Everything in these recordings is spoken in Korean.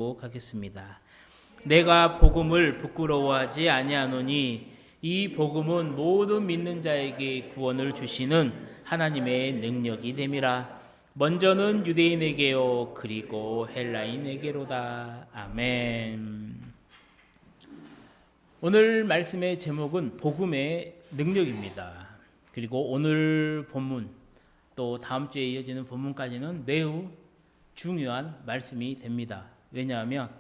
하겠습니다. 내가 복음을 부끄러워하지 아니하노니 이 복음은 모든 믿는 자에게 구원을 주시는 하나님의 능력이 됨이라. 먼저는 유대인에게요 그리고 헬라인에게로다. 아멘. 오늘 말씀의 제목은 복음의 능력입니다. 그리고 오늘 본문 또 다음 주에 이어지는 본문까지는 매우 중요한 말씀이 됩니다. 왜냐하면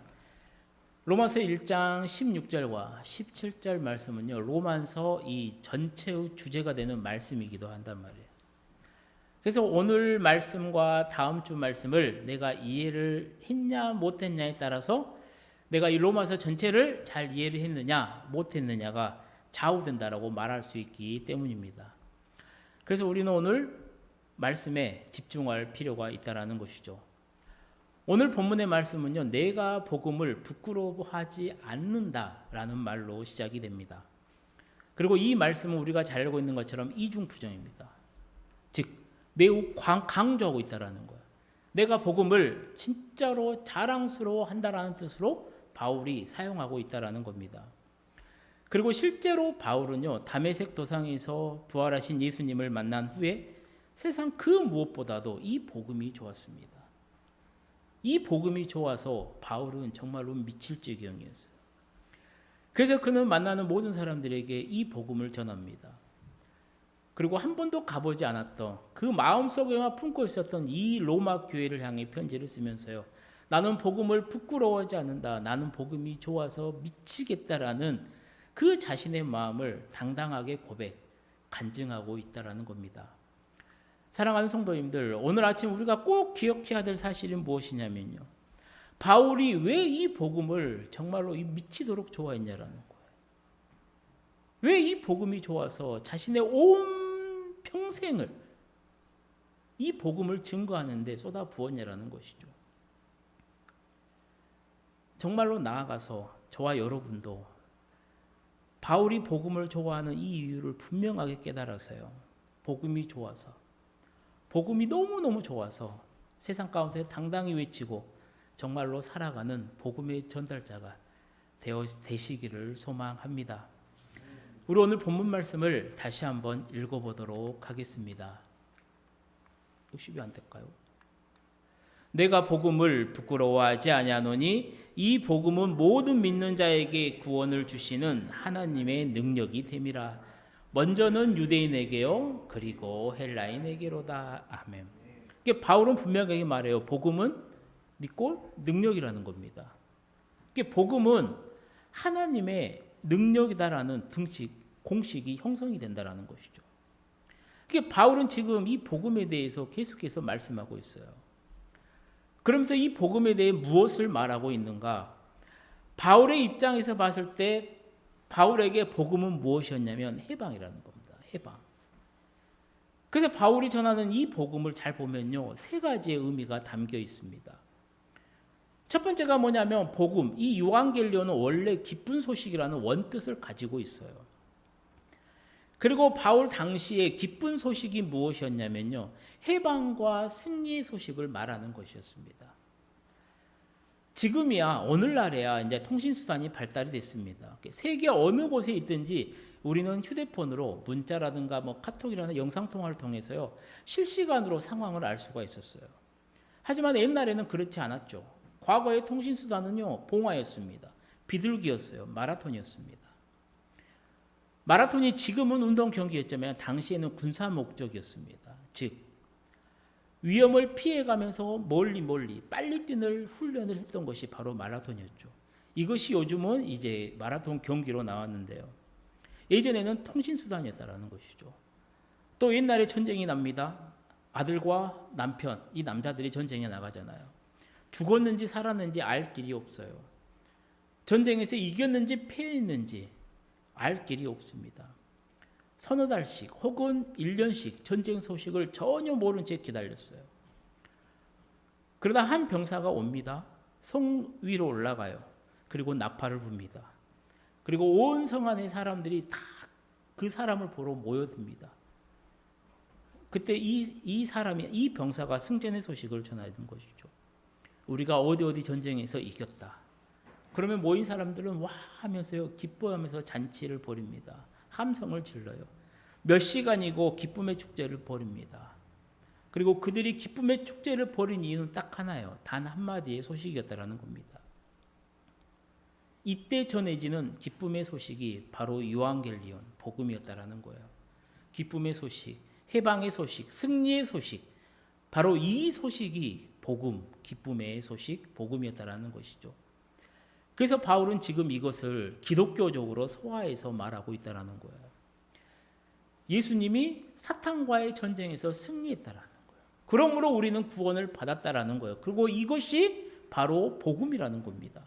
로마서 1장 16절과 17절 말씀은요, 로마서 이 전체의 주제가 되는 말씀이기도 한단 말이에요. 그래서 오늘 말씀과 다음 주 말씀을 내가 이해를 했냐 못했냐에 따라서 내가 이 로마서 전체를 잘 이해를 했느냐 못했느냐가 좌우된다라고 말할 수 있기 때문입니다. 그래서 우리는 오늘 말씀에 집중할 필요가 있다라는 것이죠. 오늘 본문의 말씀은요, 내가 복음을 부끄러워하지 않는다라는 말로 시작이 됩니다. 그리고 이 말씀은 우리가 잘 알고 있는 것처럼 이중부정입니다. 즉 매우 강조하고 있다라는 거예요. 내가 복음을 진짜로 자랑스러워한다라는 뜻으로 바울이 사용하고 있다라는 겁니다. 그리고 실제로 바울은요, 다메섹 도상에서 부활하신 예수님을 만난 후에 세상 그 무엇보다도 이 복음이 좋았습니다. 이 복음이 좋아서 바울은 정말로 미칠 지경이었어요. 그래서 그는 만나는 모든 사람들에게 이 복음을 전합니다. 그리고 한 번도 가보지 않았던 그 마음속에만 품고 있었던 이 로마 교회를 향해 편지를 쓰면서요, 나는 복음을 부끄러워하지 않는다, 나는 복음이 좋아서 미치겠다라는 그 자신의 마음을 당당하게 간증하고 있다라는 겁니다. 사랑하는 성도님들, 오늘 아침 우리가 꼭 기억해야 될 사실이 무엇이냐면요, 바울이 왜 이 복음을 정말로 미치도록 좋아했냐라는 거예요. 왜 이 복음이 좋아서 자신의 온 평생을 이 복음을 증거하는 데 쏟아 부었냐라는 것이죠. 정말로 나아가서 저와 여러분도 바울이 복음을 좋아하는 이 이유를 분명하게 깨달아서요, 복음이 좋아서, 복음이 너무너무 좋아서 세상 가운데 당당히 외치고 정말로 살아가는 복음의 전달자가 되시기를 소망합니다. 우리 오늘 본문 말씀을 다시 한번 읽어보도록 하겠습니다. 60이 안 될까요? 내가 복음을 부끄러워하지 아니하노니 이 복음은 모든 믿는 자에게 구원을 주시는 하나님의 능력이 됨이라. 먼저는 유대인에게요 그리고 헬라인에게로다. 아멘. 이게 바울은 분명하게 말해요. 복음은 믿고 능력이라는 겁니다. 이게 복음은 하나님의 능력이다라는 공식이 형성이 된다라는 것이죠. 이게 바울은 지금 이 복음에 대해서 계속해서 말씀하고 있어요. 그러면서 이 복음에 대해 무엇을 말하고 있는가? 바울의 입장에서 봤을 때 바울에게 복음은 무엇이었냐면 해방이라는 겁니다. 해방. 그래서 바울이 전하는 이 복음을 잘 보면요, 세 가지의 의미가 담겨 있습니다. 첫 번째가 뭐냐면 복음, 이 유앙겔리온은 원래 기쁜 소식이라는 원뜻을 가지고 있어요. 그리고 바울 당시에 기쁜 소식이 무엇이었냐면요, 해방과 승리의 소식을 말하는 것이었습니다. 지금이야, 오늘날에야 이제 통신수단이 발달이 됐습니다. 세계 어느 곳에 있든지 우리는 휴대폰으로 문자라든가 카톡이라는 영상통화를 통해서요, 실시간으로 상황을 알 수가 있었어요. 하지만 옛날에는 그렇지 않았죠. 과거의 통신수단은요, 봉화였습니다. 비둘기였어요. 마라톤이었습니다. 마라톤이 지금은 운동 경기였지만 당시에는 군사 목적이었습니다. 즉 위험을 피해가면서 멀리 빨리 뛰는 훈련을 했던 것이 바로 마라톤이었죠. 이것이 요즘은 이제 마라톤 경기로 나왔는데요, 예전에는 통신수단이었다라는 것이죠. 또 옛날에 전쟁이 납니다. 아들과 남편, 이 남자들이 전쟁에 나가잖아요. 죽었는지 살았는지 알 길이 없어요. 전쟁에서 이겼는지 패했는지 알 길이 없습니다. 서너 달씩 혹은 1년씩 전쟁 소식을 전혀 모른 채 기다렸어요. 그러다 한 병사가 옵니다. 성 위로 올라가요. 그리고 나팔을 붑니다. 그리고 온 성 안의 사람들이 다 그 사람을 보러 모여듭니다. 그때 이 병사가 승전의 소식을 전하던 것이죠. 우리가 어디 전쟁에서 이겼다. 그러면 모인 사람들은 와 하면서요, 기뻐하면서 잔치를 벌입니다. 함성을 질러요. 몇 시간이고 기쁨의 축제를 벌입니다. 그리고 그들이 기쁨의 축제를 벌인 이유는 딱 하나예요. 단 한마디의 소식이었다라는 겁니다. 이때 전해지는 기쁨의 소식이 바로 유앙겔리온, 복음이었다라는 거예요. 기쁨의 소식, 해방의 소식, 승리의 소식, 바로 이 소식이 복음, 기쁨의 소식, 복음이었다라는 것이죠. 그래서 바울은 지금 이것을 기독교적으로 소화해서 말하고 있다라는 거예요. 예수님이 사탄과의 전쟁에서 승리했다라는 거예요. 그러므로 우리는 구원을 받았다라는 거예요. 그리고 이것이 바로 복음이라는 겁니다.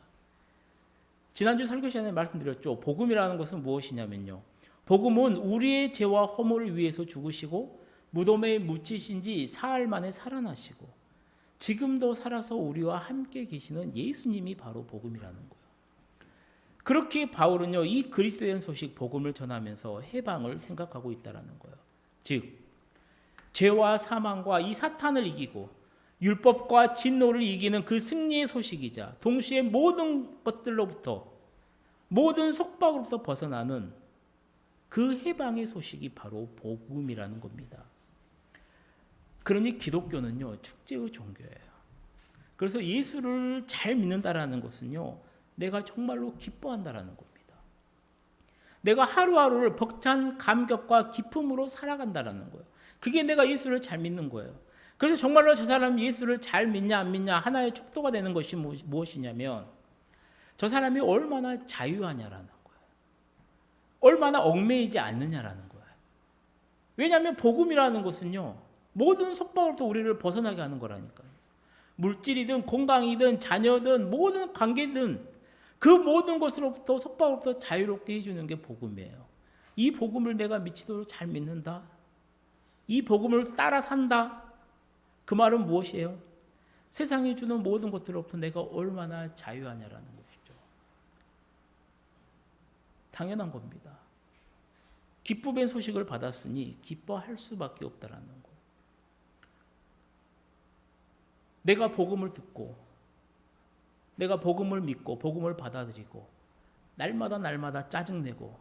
지난주 설교 시간에 말씀드렸죠. 복음이라는 것은 무엇이냐면요. 복음은 우리의 죄와 허물을 위해서 죽으시고 무덤에 묻히신 지 사흘 만에 살아나시고 지금도 살아서 우리와 함께 계시는 예수님이 바로 복음이라는 거예요. 그렇게 바울은요, 이 그리스도에 대한 소식 복음을 전하면서 해방을 생각하고 있다라는 거예요. 즉 죄와 사망과 이 사탄을 이기고 율법과 진노를 이기는 그 승리의 소식이자 동시에 모든 것들로부터 모든 속박으로부터 벗어나는 그 해방의 소식이 바로 복음이라는 겁니다. 그러니 기독교는요, 축제의 종교예요. 그래서 예수를 잘 믿는다라는 것은요, 내가 정말로 기뻐한다라는 겁니다. 내가 하루하루를 벅찬 감격과 기쁨으로 살아간다라는 거예요. 그게 내가 예수를 잘 믿는 거예요. 그래서 정말로 저 사람이 예수를 잘 믿냐 안 믿냐 하나의 촉도가 되는 것이 무엇이냐면 저 사람이 얼마나 자유하냐라는 거예요. 얼마나 얽매이지 않느냐라는 거예요. 왜냐하면 복음이라는 것은요, 모든 속박으로부터 우리를 벗어나게 하는 거라니까요. 물질이든 건강이든 자녀든 모든 관계든 그 모든 것으로부터 속박으로부터 자유롭게 해주는 게 복음이에요. 이 복음을 내가 미치도록 잘 믿는다. 이 복음을 따라 산다. 그 말은 무엇이에요? 세상이 주는 모든 것들로부터 내가 얼마나 자유하냐라는 것이죠. 당연한 겁니다. 기쁨의 소식을 받았으니 기뻐할 수밖에 없다라는 거. 내가 복음을 듣고 내가 복음을 믿고 복음을 받아들이고 날마다 짜증내고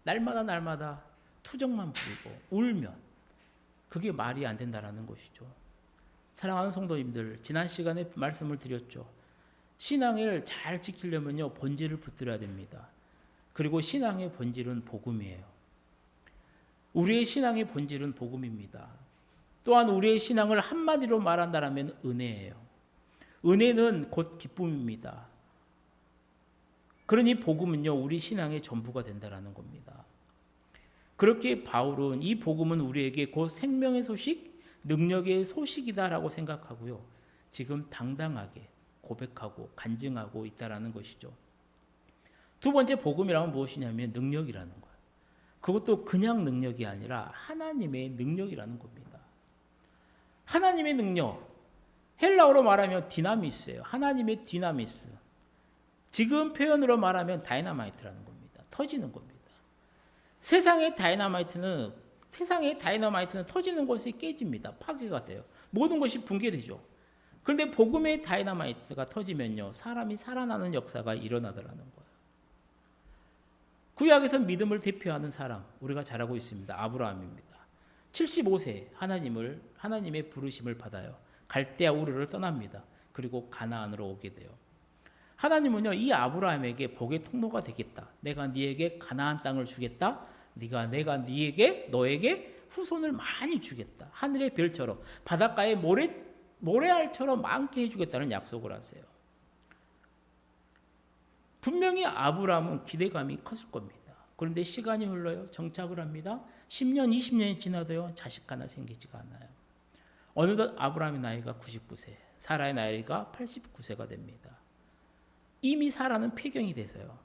날마다 투정만 부리고 울면 그게 말이 안 된다라는 것이죠. 사랑하는 성도님들, 지난 시간에 말씀을 드렸죠. 신앙을 잘 지키려면요, 본질을 붙들어야 됩니다. 그리고 신앙의 본질은 복음이에요. 우리의 신앙의 본질은 복음입니다. 또한 우리의 신앙을 한마디로 말한다면 은혜예요. 은혜는 곧 기쁨입니다. 그러니 복음은요, 우리 신앙의 전부가 된다라는 겁니다. 그렇게 바울은 이 복음은 우리에게 곧 생명의 소식, 능력의 소식이다라고 생각하고요. 지금 당당하게 고백하고 간증하고 있다라는 것이죠. 두 번째 복음이라면 무엇이냐면 능력이라는 거예요. 그것도 그냥 능력이 아니라 하나님의 능력이라는 겁니다. 하나님의 능력, 헬라어로 말하면 디나미스예요. 하나님의 디나미스. 지금 표현으로 말하면 다이너마이트라는 겁니다. 터지는 겁니다. 세상의 다이너마이트는 터지는 것이 깨집니다. 파괴가 돼요. 모든 것이 붕괴되죠. 그런데 복음의 다이너마이트가 터지면요, 사람이 살아나는 역사가 일어나더라는 거예요. 구약에서 믿음을 대표하는 사람, 우리가 잘 알고 있습니다. 아브라함입니다. 75세 하나님의 부르심을 받아요. 갈대아 우르를 떠납니다. 그리고 가나안으로 오게 돼요. 하나님은요, 이 아브라함에게 복의 통로가 되겠다. 내가 네에게 가나안 땅을 주겠다. 내가 너에게 후손을 많이 주겠다. 하늘의 별처럼 바닷가의 모래알처럼 많게 해주겠다는 약속을 하세요. 분명히 아브라함은 기대감이 컸을 겁니다. 그런데 시간이 흘러요. 정착을 합니다. 10년, 20년이 지나도요, 자식 하나 생기지가 않아요. 어느덧 아브라함의 나이가 99세, 사라의 나이가 89세가 됩니다. 이미 사라는 폐경이 돼서요,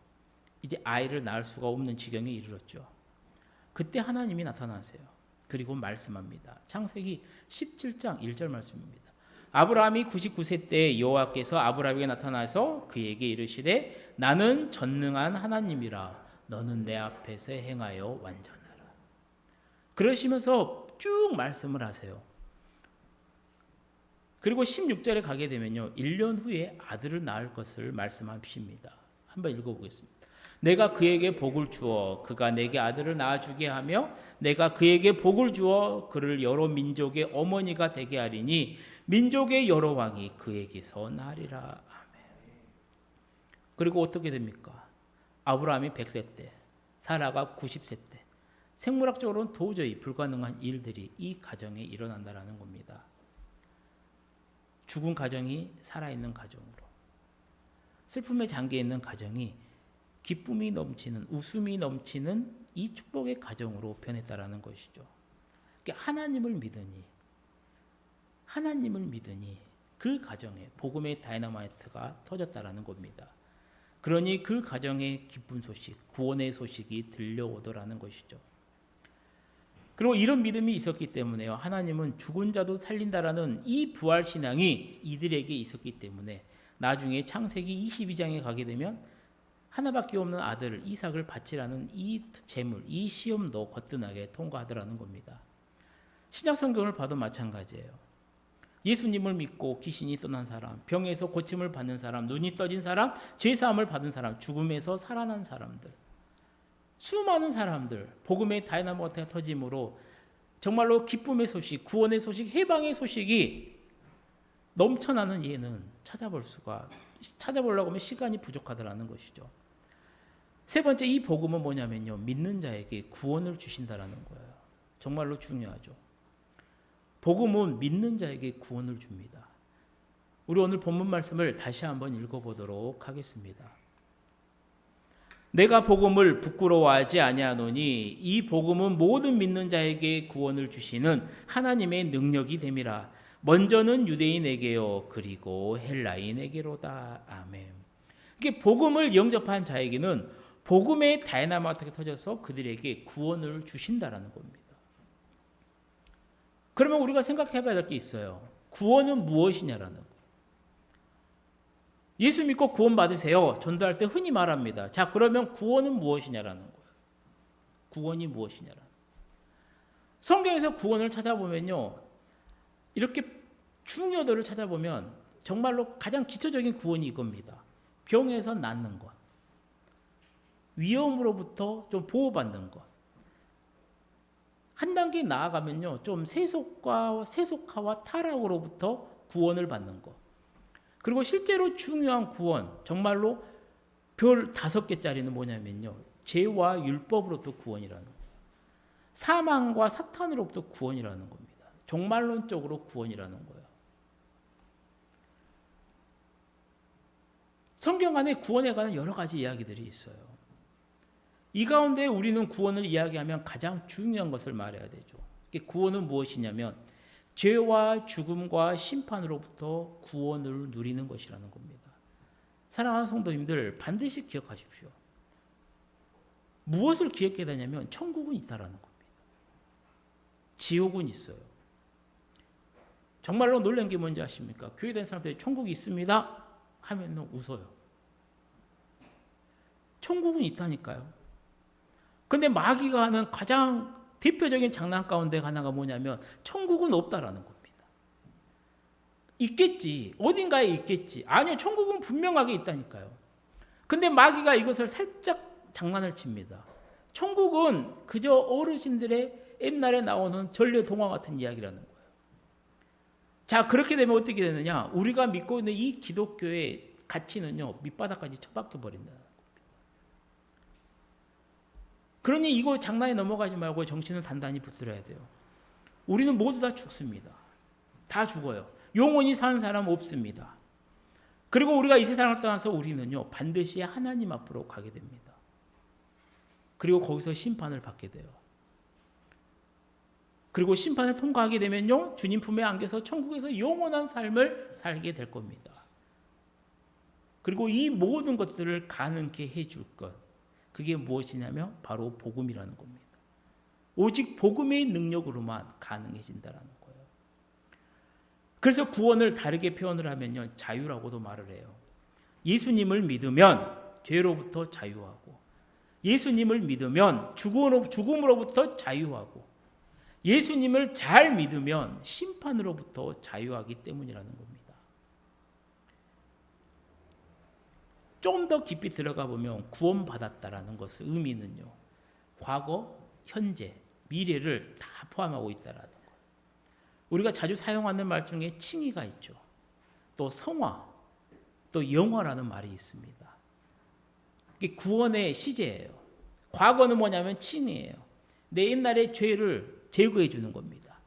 이제 아이를 낳을 수가 없는 지경에 이르렀죠. 그때 하나님이 나타나세요. 그리고 말씀합니다. 창세기 17장 1절 말씀입니다. 아브라함이 99세 때 여호와께서 아브라함에게 나타나서 그에게 이르시되 나는 전능한 하나님이라 너는 내 앞에서 행하여 완전하라. 그러시면서 쭉 말씀을 하세요. 그리고 16절에 가게 되면요, 1년 후에 아들을 낳을 것을 말씀하십니다. 한번 읽어보겠습니다. 내가 그에게 복을 주어 그가 내게 아들을 낳아주게 하며 내가 그에게 복을 주어 그를 여러 민족의 어머니가 되게 하리니 민족의 여러 왕이 그에게서 나리라. 아멘. 그리고 어떻게 됩니까? 아브라함이 100세 때, 사라가 90세 때, 생물학적으로는 도저히 불가능한 일들이 이 가정에 일어난다는 겁니다. 죽은 가정이 살아있는 가정으로, 슬픔에 잠겨 있는 가정이 기쁨이 넘치는, 웃음이 넘치는 이 축복의 가정으로 변했다라는 것이죠. 그러니까 하나님을 믿으니 그 가정에 복음의 다이너마이트가 터졌다라는 겁니다. 그러니 그 가정에 기쁜 소식, 구원의 소식이 들려오더라는 것이죠. 그리고 이런 믿음이 있었기 때문에요, 하나님은 죽은 자도 살린다라는 이 부활 신앙이 이들에게 있었기 때문에 나중에 창세기 22장에 가게 되면 하나밖에 없는 아들 이삭을 바치라는 이 재물, 이 시험도 거뜬하게 통과하더라는 겁니다. 신약 성경을 봐도 마찬가지예요. 예수님을 믿고 귀신이 떠난 사람, 병에서 고침을 받는 사람, 눈이 떠진 사람, 죄사함을 받은 사람, 죽음에서 살아난 사람들, 수많은 사람들, 복음의 다이나모트가 터짐으로 정말로 기쁨의 소식, 구원의 소식, 해방의 소식이 넘쳐나는 예는 찾아보려고 하면 시간이 부족하다라는 것이죠. 세 번째, 이 복음은 뭐냐면요, 믿는 자에게 구원을 주신다라는 거예요. 정말로 중요하죠. 복음은 믿는 자에게 구원을 줍니다. 우리 오늘 본문 말씀을 다시 한번 읽어보도록 하겠습니다. 내가 복음을 부끄러워하지 아니하노니 이 복음은 모든 믿는 자에게 구원을 주시는 하나님의 능력이 됨이라. 먼저는 유대인에게요 그리고 헬라인에게로다. 아멘. 이게 복음을 영접한 자에게는 복음의 다이나마이트가 터져서 그들에게 구원을 주신다라는 겁니다. 그러면 우리가 생각해 봐야 될 게 있어요. 구원은 무엇이냐라는 거예요. 예수 믿고 구원 받으세요. 전도할 때 흔히 말합니다. 자, 그러면 구원은 무엇이냐라는 거예요. 구원이 무엇이냐라는 거예요. 성경에서 구원을 찾아보면요, 이렇게 중요도를 찾아보면 정말로 가장 기초적인 구원이 이겁니다. 병에서 낫는 것, 위험으로부터 좀 보호받는 것. 한 단계 나아가면요, 좀 세속화와 타락으로부터 구원을 받는 것. 그리고 실제로 중요한 구원, 정말로 별 5개짜리는 뭐냐면요, 죄와 율법으로부터 구원이라는 거예요. 사망과 사탄으로부터 구원이라는 겁니다. 종말론적으로 구원이라는 거예요. 성경 안에 구원에 관한 여러 가지 이야기들이 있어요. 이 가운데 우리는 구원을 이야기하면 가장 중요한 것을 말해야 되죠. 구원은 무엇이냐면 죄와 죽음과 심판으로부터 구원을 누리는 것이라는 겁니다. 사랑하는 성도님들, 반드시 기억하십시오. 무엇을 기억해야 되냐면 천국은 있다라는 겁니다. 지옥은 있어요. 정말로 놀란 게 뭔지 아십니까? 교회 다니는 사람들이 천국이 있습니다 하면 웃어요. 천국은 있다니까요. 그런데 마귀가 하는 가장 대표적인 장난 가운데 하나가 뭐냐면 천국은 없다라는 겁니다. 있겠지. 어딘가에 있겠지. 아니요, 천국은 분명하게 있다니까요. 근데 마귀가 이것을 살짝 장난을 칩니다. 천국은 그저 어르신들의 옛날에 나오는 전래 동화 같은 이야기라는 거예요. 자, 그렇게 되면 어떻게 되느냐? 우리가 믿고 있는 이 기독교의 가치는요, 밑바닥까지 처박혀 버린다. 그러니 이거 장난에 넘어가지 말고 정신을 단단히 붙들어야 돼요. 우리는 모두 다 죽습니다. 다 죽어요. 영원히 사는 사람은 없습니다. 그리고 우리가 이 세상을 떠나서 우리는요, 반드시 하나님 앞으로 가게 됩니다. 그리고 거기서 심판을 받게 돼요. 그리고 심판을 통과하게 되면요, 주님 품에 안겨서 천국에서 영원한 삶을 살게 될 겁니다. 그리고 이 모든 것들을 가능케 해줄 것, 그게 무엇이냐면 바로 복음이라는 겁니다. 오직 복음의 능력으로만 가능해진다는 거예요. 그래서 구원을 다르게 표현을 하면요, 자유라고도 말을 해요. 예수님을 믿으면 죄로부터 자유하고, 예수님을 믿으면 죽음으로부터 자유하고, 예수님을 잘 믿으면 심판으로부터 자유하기 때문이라는 겁니다. 좀 더 깊이 들어가 보면 구원받았다라는 것의 의미는요, 과거, 현재, 미래를 다 포함하고 있다라는 거예요. 우리가 자주 사용하는 말 중에 칭의가 있죠. 또 성화, 또 영화라는 말이 있습니다. 이게 구원의 시제예요. 과거는 뭐냐면 칭의예요. 내 옛날의 죄를 제거해 주는 겁니다.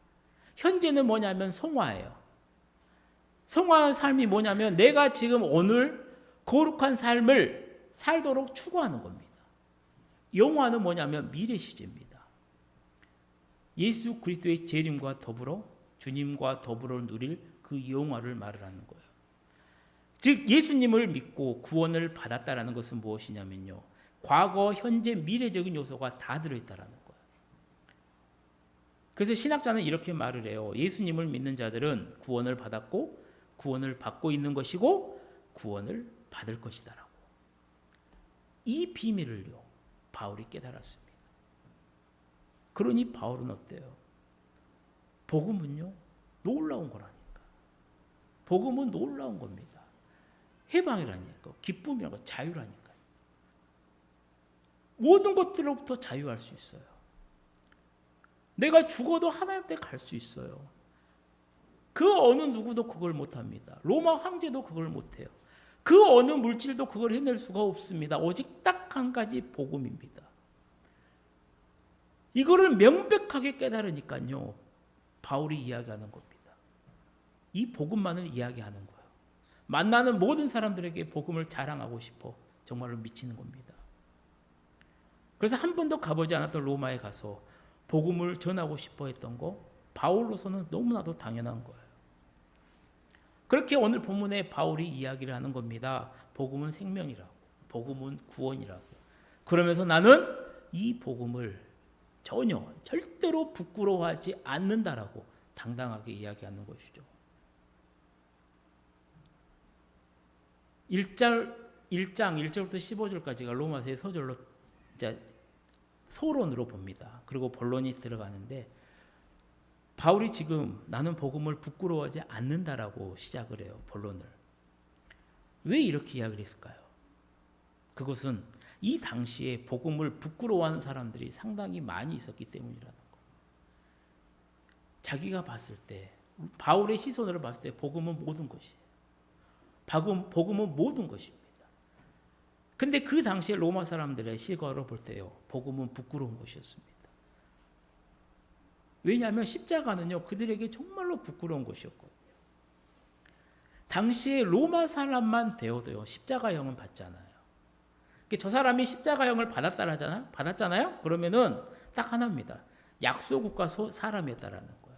현재는 뭐냐면 성화예요. 성화의 삶이 뭐냐면 내가 지금 오늘 거룩한 삶을 살도록 추구하는 겁니다. 영화는 뭐냐면 미래 시제입니다. 예수 그리스도의 재림과 더불어 주님과 더불어 누릴 그 영화를 말하는 거예요. 즉 예수님을 믿고 구원을 받았다라는 것은 무엇이냐면요, 과거, 현재, 미래적인 요소가 다 들어있다라는 거예요. 그래서 신학자는 이렇게 말을 해요. 예수님을 믿는 자들은 구원을 받았고 구원을 받고 있는 것이고 구원을 받을 것이다라고. 이 비밀을요, 바울이 깨달았습니다. 그러니 바울은 어때요? 복음은요, 놀라운 거라니까. 복음은 놀라운 겁니다. 해방이라니까, 기쁨이라고, 자유라니까. 모든 것들로부터 자유할 수 있어요. 내가 죽어도 하나님 때 갈 수 있어요. 그 어느 누구도 그걸 못합니다. 로마 황제도 그걸 못해요. 그 어느 물질도 그걸 해낼 수가 없습니다. 오직 딱 한 가지 복음입니다. 이거를 명백하게 깨달으니까요, 바울이 이야기하는 겁니다. 이 복음만을 이야기하는 거예요. 만나는 모든 사람들에게 복음을 자랑하고 싶어 정말로 미치는 겁니다. 그래서 한 번도 가보지 않았던 로마에 가서 복음을 전하고 싶어 했던 거, 바울로서는 너무나도 당연한 거예요. 그렇게 오늘 본문에 바울이 이야기를 하는 겁니다. 복음은 생명이라고, 복음은 구원이라고. 그러면서 나는 이 복음을 전혀 절대로 부끄러워하지 않는다라고 당당하게 이야기하는 것이죠. 1장 1절부터 15절까지가 로마서의 서절로 이제 소론으로 봅니다. 그리고 본론이 들어가는데, 바울이 지금 나는 복음을 부끄러워하지 않는다라고 시작을 해요. 본론을. 왜 이렇게 이야기를 했을까요? 그것은 이 당시에 복음을 부끄러워하는 사람들이 상당히 많이 있었기 때문이라는 거. 자기가 봤을 때, 바울의 시선으로 봤을 때 복음은 모든 것이에요. 복음은 모든 것입니다. 근데 그 당시에 로마 사람들의 시각으로 볼 때요, 복음은 부끄러운 것이었습니다. 왜냐하면 십자가는요, 그들에게 정말로 부끄러운 것이었거든요. 당시에 로마 사람만 되어도요, 십자가형은 받잖아요. 저 사람이 십자가형을 받았잖아요. 그러면은 딱 하나입니다. 약소국가 사람이었다라는 거예요.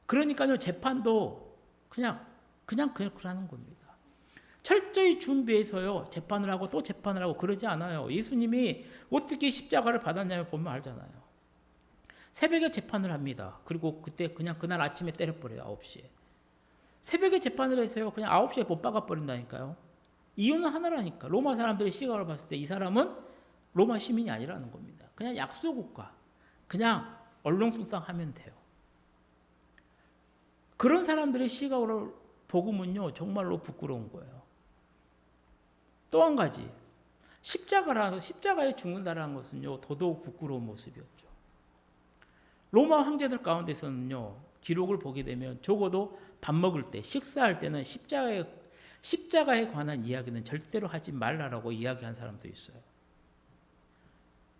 그러니까요, 재판도 그냥 하는 겁니다. 철저히 준비해서요, 재판을 하고 또 재판을 하고 그러지 않아요. 예수님이 어떻게 십자가를 받았냐면 보면 알잖아요. 새벽에 재판을 합니다. 그리고 그때 그냥 그날 아침에 때려버려요. 9시에. 새벽에 재판을 해서요, 그냥 9시에 못 박아버린다니까요. 이유는 하나라니까. 로마 사람들의 시각을 봤을 때 이 사람은 로마 시민이 아니라는 겁니다. 그냥 약소국가, 그냥 얼렁뚱땅 하면 돼요. 그런 사람들의 시각으로 복음은요, 정말로 부끄러운 거예요. 또 한 가지, 십자가에 죽는다는 것은요, 더더욱 부끄러운 모습이었죠. 로마 황제들 가운데서는요, 기록을 보게 되면 적어도 밥 먹을 때, 식사할 때는 십자가에 관한 이야기는 절대로 하지 말라라고 이야기한 사람도 있어요.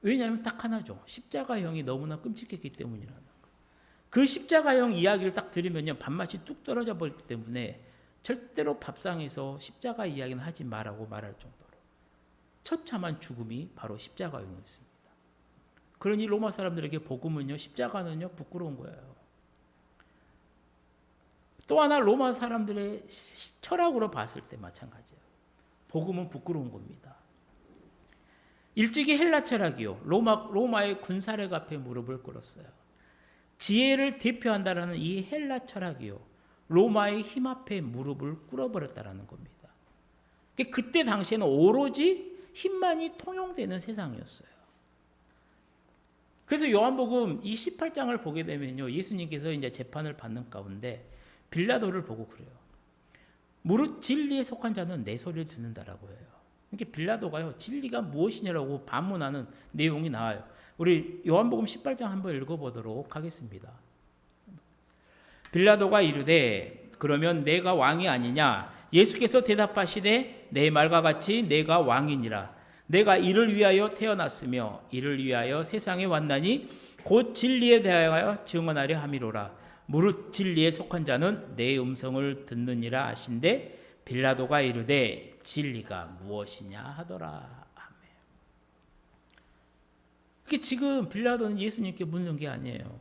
왜냐하면 딱 하나죠. 십자가형이 너무나 끔찍했기 때문이라는 거예요. 그 십자가형 이야기를 딱 들으면요, 밥맛이 뚝 떨어져 버리기 때문에 절대로 밥상에서 십자가 이야기는 하지 말라고 말할 정도로 처참한 죽음이 바로 십자가형이었습니다. 그러니 로마 사람들에게 복음은요, 십자가는요, 부끄러운 거예요. 또 하나 로마 사람들의 철학으로 봤을 때 마찬가지예요. 복음은 부끄러운 겁니다. 일찍이 헬라 철학이요, 로마의 군사력 앞에 무릎을 꿇었어요. 지혜를 대표한다라는 이 헬라 철학이요, 로마의 힘 앞에 무릎을 꿇어버렸다라는 겁니다. 그때 당시에는 오로지 힘만이 통용되는 세상이었어요. 그래서 요한복음 이 18장을 보게 되면요, 예수님께서 이제 재판을 받는 가운데 빌라도를 보고 그래요. 무릇 진리에 속한 자는 내 소리를 듣는다라고 해요. 그러니까 빌라도가요, 진리가 무엇이냐라고 반문하는 내용이 나와요. 우리 요한복음 18장 한번 읽어보도록 하겠습니다. 빌라도가 이르되 그러면 내가 왕이 아니냐? 예수께서 대답하시되 내 말과 같이 내가 왕이니라. 내가 이를 위하여 태어났으며 이를 위하여 세상에 왔나니 곧 진리에 대하여 증언하려 함이로라. 무릇 진리에 속한 자는 내 음성을 듣느니라 하신대 빌라도가 이르되 진리가 무엇이냐 하더라. 아멘. 그게 지금 빌라도는 예수님께 묻는 게 아니에요.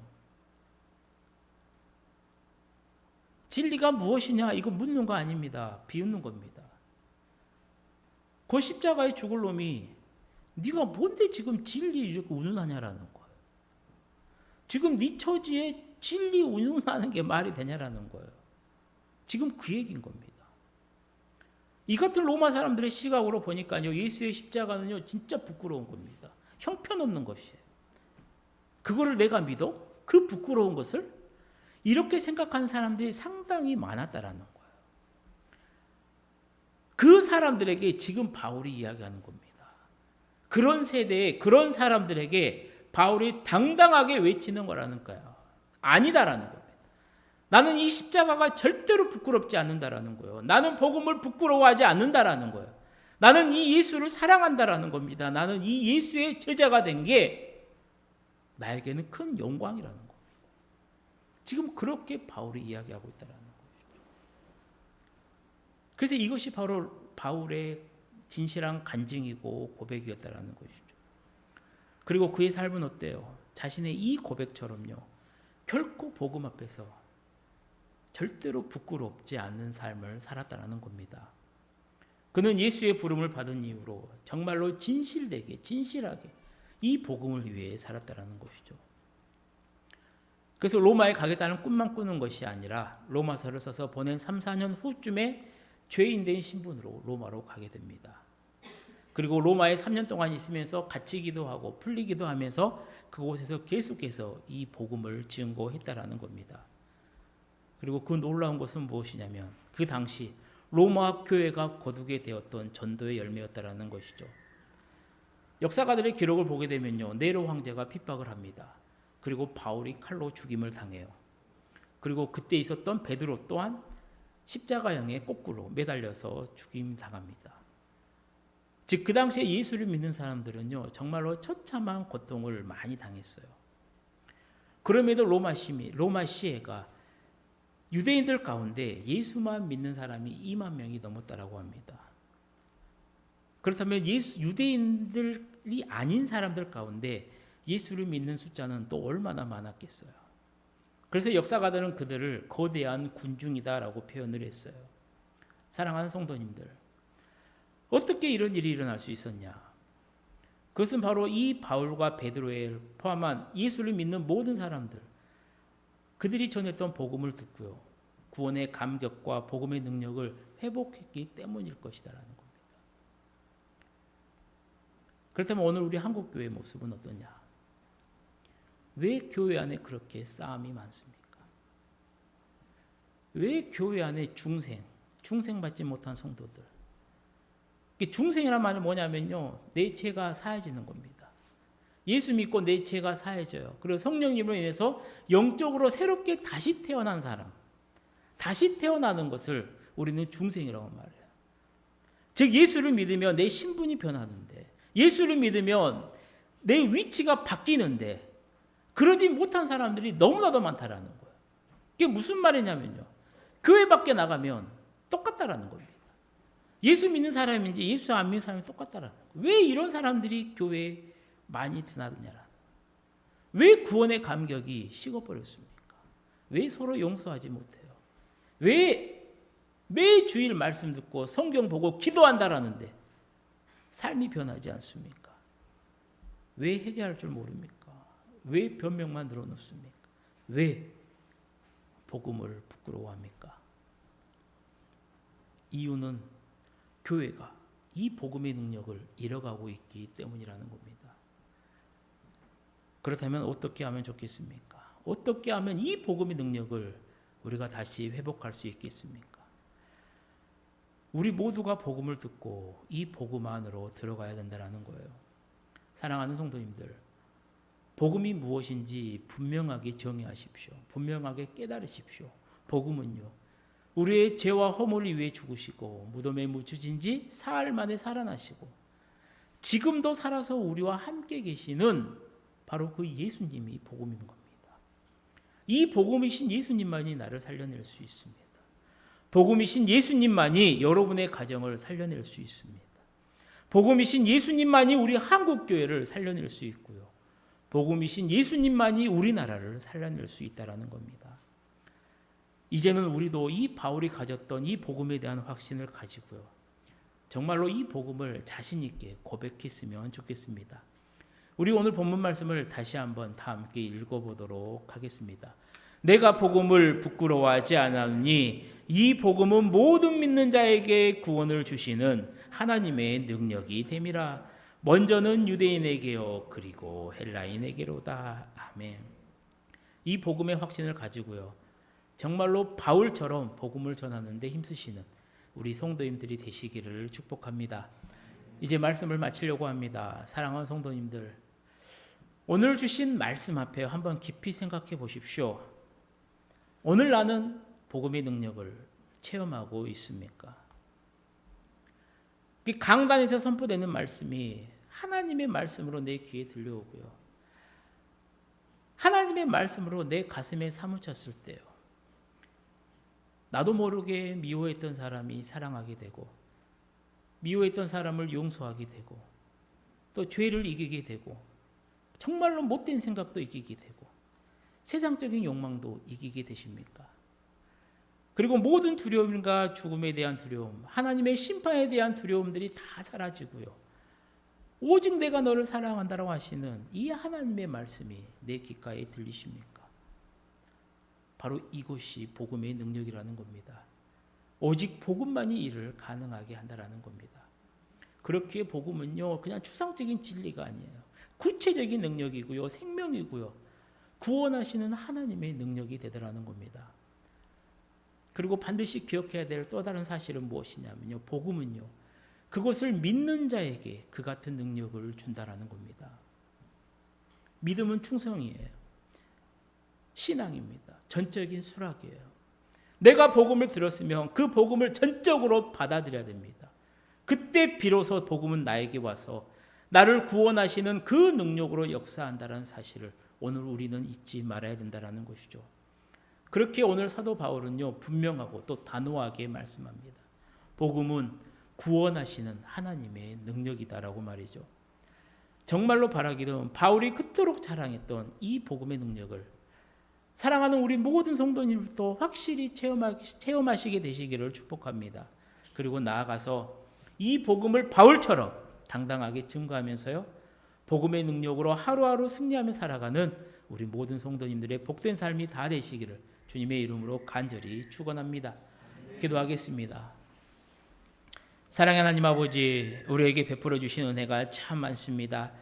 진리가 무엇이냐 이거 묻는 거 아닙니다. 비웃는 겁니다. 그 십자가에 죽을 놈이 네가 뭔데 지금 진리 이렇게 운운하냐라는 거예요. 지금 네 처지에 진리 운운하는 게 말이 되냐라는 거예요. 지금 그 얘기인 겁니다. 이 같은 로마 사람들의 시각으로 보니까요, 예수의 십자가는요 진짜 부끄러운 겁니다. 형편없는 것이에요. 그거를 내가 믿어? 그 부끄러운 것을? 이렇게 생각하는 사람들이 상당히 많았다라는 거예요. 그 사람들에게 지금 바울이 이야기하는 겁니다. 그런 세대에 그런 사람들에게 바울이 당당하게 외치는 거라는 거예요. 아니다라는 겁니다. 나는 이 십자가가 절대로 부끄럽지 않는다라는 거예요. 나는 복음을 부끄러워하지 않는다라는 거예요. 나는 이 예수를 사랑한다라는 겁니다. 나는 이 예수의 제자가 된 게 나에게는 큰 영광이라는 거예요. 지금 그렇게 바울이 이야기하고 있다는 것이죠. 그래서 이것이 바로 바울의 진실한 간증이고 고백이었다는 것이죠. 그리고 그의 삶은 어때요? 자신의 이 고백처럼요, 결코 복음 앞에서 절대로 부끄럽지 않는 삶을 살았다는 겁니다. 그는 예수의 부름을 받은 이후로 정말로 진실되게 진실하게 이 복음을 위해 살았다는 것이죠. 그래서 로마에 가겠다는 꿈만 꾸는 것이 아니라 로마서를 써서 보낸 3, 4년 후쯤에 죄인된 신분으로 로마로 가게 됩니다. 그리고 로마에 3년 동안 있으면서 갇히기도 하고 풀리기도 하면서 그곳에서 계속해서 이 복음을 증거했다라는 겁니다. 그리고 그 놀라운 것은 무엇이냐면 그 당시 로마 교회가 거두게 되었던 전도의 열매였다라는 것이죠. 역사가들의 기록을 보게 되면요, 네로 황제가 핍박을 합니다. 그리고 바울이 칼로 죽임을 당해요. 그리고 그때 있었던 베드로 또한 십자가형의 거꾸로 매달려서 죽임 당합니다. 즉 그 당시에 예수를 믿는 사람들은요 정말로 처참한 고통을 많이 당했어요. 그럼에도 로마 시해가 유대인들 가운데 예수만 믿는 사람이 2만 명이 넘었다라고 합니다. 그렇다면 유대인들이 아닌 사람들 가운데 예수를 믿는 숫자는 또 얼마나 많았겠어요. 그래서 역사가들은 그들을 거대한 군중이다라고 표현을 했어요. 사랑하는 성도님들, 어떻게 이런 일이 일어날 수 있었냐? 그것은 바로 이 바울과 베드로를 포함한 예수를 믿는 모든 사람들, 그들이 전했던 복음을 듣고요, 구원의 감격과 복음의 능력을 회복했기 때문일 것이다라는 겁니다. 그렇다면 오늘 우리 한국교회의 모습은 어떠냐? 왜 교회 안에 그렇게 싸움이 많습니까? 왜 교회 안에 중생받지 못한 성도들? 중생이란 말은 뭐냐면요, 내 죄가 사해지는 겁니다. 예수 믿고 내 죄가 사해져요. 그리고 성령님으로 인해서 영적으로 새롭게 다시 태어난 사람, 다시 태어나는 것을 우리는 중생이라고 말해요. 즉 예수를 믿으면 내 신분이 변하는데, 예수를 믿으면 내 위치가 바뀌는데, 그러지 못한 사람들이 너무나도 많다라는 거예요. 이게 무슨 말이냐면요, 교회 밖에 나가면 똑같다라는 겁니다. 예수 믿는 사람인지 예수 안 믿는 사람이 똑같다라는 거예요. 왜 이런 사람들이 교회에 많이 드나드냐라는 거예요. 왜 구원의 감격이 식어버렸습니까? 왜 서로 용서하지 못해요? 왜 매주일 말씀 듣고 성경 보고 기도한다라는데 삶이 변하지 않습니까? 왜 해결할 줄 모릅니까? 왜 변명만 늘어놓습니까? 왜 복음을 부끄러워합니까? 이유는 교회가 이 복음의 능력을 잃어가고 있기 때문이라는 겁니다. 그렇다면 어떻게 하면 좋겠습니까? 어떻게 하면 이 복음의 능력을 우리가 다시 회복할 수 있겠습니까? 우리 모두가 복음을 듣고 이 복음 안으로 들어가야 된다는 거예요. 사랑하는 성도님들, 복음이 무엇인지 분명하게 정의하십시오. 분명하게 깨달으십시오. 복음은요, 우리의 죄와 허물을 위해 죽으시고 무덤에 묻히신 지 사흘 만에 살아나시고 지금도 살아서 우리와 함께 계시는 바로 그 예수님이 복음인 겁니다. 이 복음이신 예수님만이 나를 살려낼 수 있습니다. 복음이신 예수님만이 여러분의 가정을 살려낼 수 있습니다. 복음이신 예수님만이 우리 한국교회를 살려낼 수 있고요. 복음이신 예수님만이 우리나라를 살려낼 수 있다는 겁니다. 이제는 우리도 이 바울이 가졌던 이 복음에 대한 확신을 가지고요. 정말로 이 복음을 자신 있게 고백했으면 좋겠습니다. 우리 오늘 본문 말씀을 다시 한번 다 함께 읽어보도록 하겠습니다. 내가 복음을 부끄러워하지 않았니? 이 복음은 모든 믿는 자에게 구원을 주시는 하나님의 능력이 됨이라. 먼저는 유대인에게요, 그리고 헬라인에게로다. 아멘. 이 복음의 확신을 가지고요, 정말로 바울처럼 복음을 전하는데 힘쓰시는 우리 성도님들이 되시기를 축복합니다. 이제 말씀을 마치려고 합니다. 사랑하는 성도님들, 오늘 주신 말씀 앞에 한번 깊이 생각해 보십시오. 오늘 나는 복음의 능력을 체험하고 있습니까? 이 강단에서 선포되는 말씀이 하나님의 말씀으로 내 귀에 들려오고요, 하나님의 말씀으로 내 가슴에 사무쳤을 때요, 나도 모르게 미워했던 사람이 사랑하게 되고, 미워했던 사람을 용서하게 되고, 또 죄를 이기게 되고, 정말로 못된 생각도 이기게 되고, 세상적인 욕망도 이기게 되십니까? 그리고 모든 두려움과 죽음에 대한 두려움, 하나님의 심판에 대한 두려움들이 다 사라지고요, 오직 내가 너를 사랑한다라고 하시는 이 하나님의 말씀이 내 귓가에 들리십니까? 바로 이것이 복음의 능력이라는 겁니다. 오직 복음만이 이를 가능하게 한다라는 겁니다. 그렇기에 복음은요, 그냥 추상적인 진리가 아니에요. 구체적인 능력이고요, 생명이고요, 구원하시는 하나님의 능력이 되더라는 겁니다. 그리고 반드시 기억해야 될 또 다른 사실은 무엇이냐면요, 복음은요, 그것을 믿는 자에게 그 같은 능력을 준다라는 겁니다. 믿음은 충성이에요. 신앙입니다. 전적인 수락이에요. 내가 복음을 들었으면 그 복음을 전적으로 받아들여야 됩니다. 그때 비로소 복음은 나에게 와서 나를 구원하시는 그 능력으로 역사한다는 사실을 오늘 우리는 잊지 말아야 된다는 것이죠. 그렇게 오늘 사도 바울은요, 분명하고 또 단호하게 말씀합니다. 복음은 구원하시는 하나님의 능력이다라고 말이죠. 정말로 바라기는 바울이 그토록 자랑했던 이 복음의 능력을 사랑하는 우리 모든 성도님들도 확실히 체험하시게 되시기를 축복합니다. 그리고 나아가서 이 복음을 바울처럼 당당하게 증거하면서요, 복음의 능력으로 하루하루 승리하며 살아가는 우리 모든 성도님들의 복된 삶이 다 되시기를 주님의 이름으로 간절히 축원합니다. 기도하겠습니다. 사랑의 하나님 아버지, 우리에게 베풀어 주신 은혜가 참 많습니다.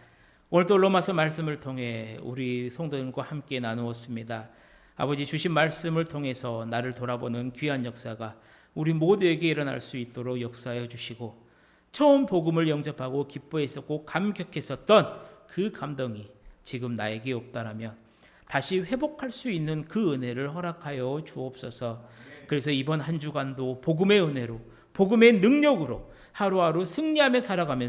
오늘도 로마서 말씀을 통해 우리 성도님과 함께 나누었습니다. 아버지, 주신 말씀을 통해서 나를 돌아보는 귀한 역사가 우리 모두에게 일어날 수 있도록 역사해 주시고, 처음 복음을 영접하고 기뻐했었고 감격했었던 그 감동이 지금 나에게 없다라면 다시 회복할 수 있는 그 은혜를 허락하여 주옵소서. 그래서 이번 한 주간도 복음의 은혜로, 복음의 능력으로 하루하루 승리하며 살아가면서